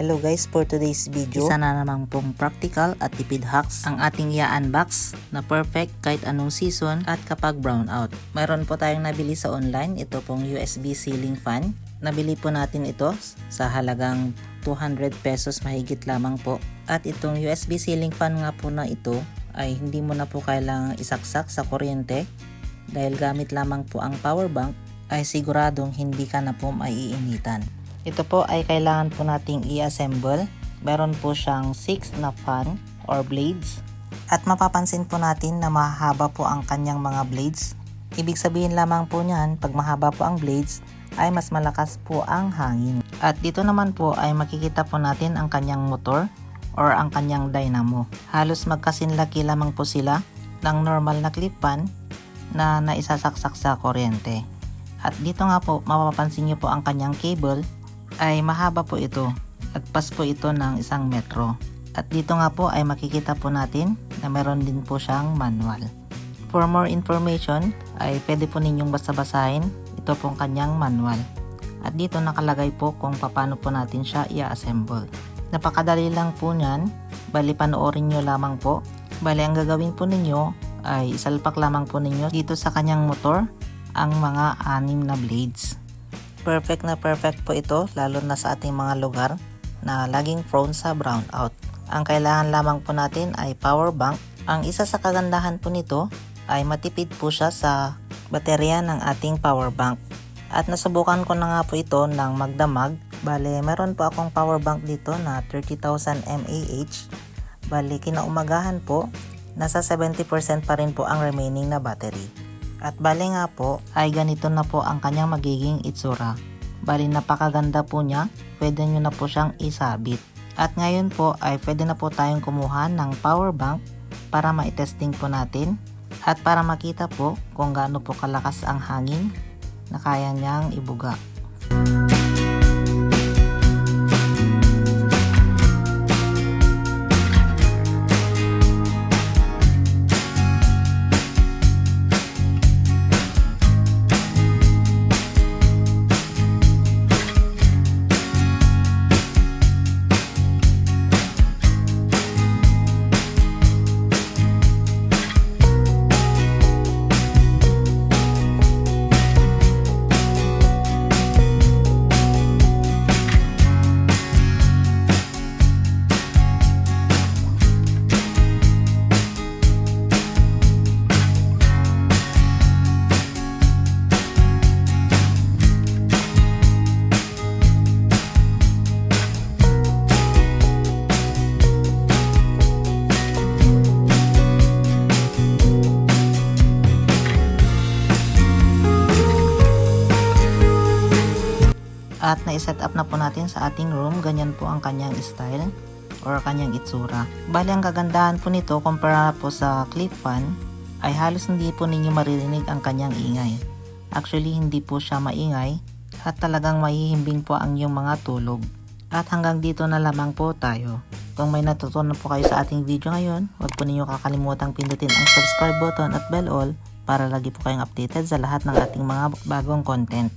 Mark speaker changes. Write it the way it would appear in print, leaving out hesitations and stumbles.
Speaker 1: Hello guys, for today's video, isa na namang pong practical at tipid hacks ang ating i-unbox na perfect kahit anong season at kapag brown out. Mayroon po tayong nabili sa online, ito pong USB ceiling fan. Nabili po natin ito sa halagang 200 pesos mahigit lamang po. At itong USB ceiling fan nga po na ito ay hindi mo na po kailangang isaksak sa kuryente dahil gamit lamang po ang power bank ay siguradong hindi ka na po maiinitan. Ito po ay kailangan po nating i-assemble. Meron po siyang 6 na fan or blades. At mapapansin po natin na mahaba po ang kanyang mga blades. Ibig sabihin lamang po niyan, pag mahaba po ang blades, ay mas malakas po ang hangin. At dito naman po ay makikita po natin ang kanyang motor or ang kanyang dynamo. Halos magkasinlaki lamang po sila ng normal na clip fan na naisasaksak sa kuryente. At dito nga po, mapapansin nyo po ang kanyang cable ay mahaba po ito. Lagpas po ito ng 1 metro. At dito nga po ay makikita po natin na meron din po siyang manual. For more information ay pwede po ninyong basta-basahin ito pong kanyang manual. At dito nakalagay po kung paano po natin siya i-assemble. Napakadali lang po niyan. Bali panoorin nyo lamang po. Bali ang gagawin po ninyo ay isalpak lamang po ninyo dito sa kanyang motor ang mga 6 na blades. Perfect na perfect po ito lalo na sa ating mga lugar na laging prone sa brownout. Ang kailangan lamang po natin ay power bank. Ang isa sa kagandahan po nito ay matipid po siya sa baterya ng ating power bank. At nasubukan ko na nga po ito ng magdamag. Bale, meron po akong power bank dito na 30,000 mAh. Bale, kinaumagahan po, nasa 70% pa rin po ang remaining na battery. At bali nga po ay ganito na po ang kanyang magiging itsura. Bali napakaganda po niya, pwede nyo na po siyang isabit. At ngayon po ay pwede na po tayong kumuha ng power bank para ma-testing po natin at para makita po kung gaano po kalakas ang hangin na kaya niyang ibuga. At na-set up na po natin sa ating room, ganyan po ang kanyang style or kanyang itsura. Bali ang kagandahan po nito kumpara po sa clip fan ay halos hindi po ninyo maririnig ang kanyang ingay. Actually hindi po siya maingay at talagang mahihimbing po ang iyong mga tulog. At hanggang dito na lamang po tayo. Kung may natutunan po kayo sa ating video ngayon, huwag po ninyo kakalimutang pindutin ang subscribe button at bell all para lagi po kayong updated sa lahat ng ating mga bagong content.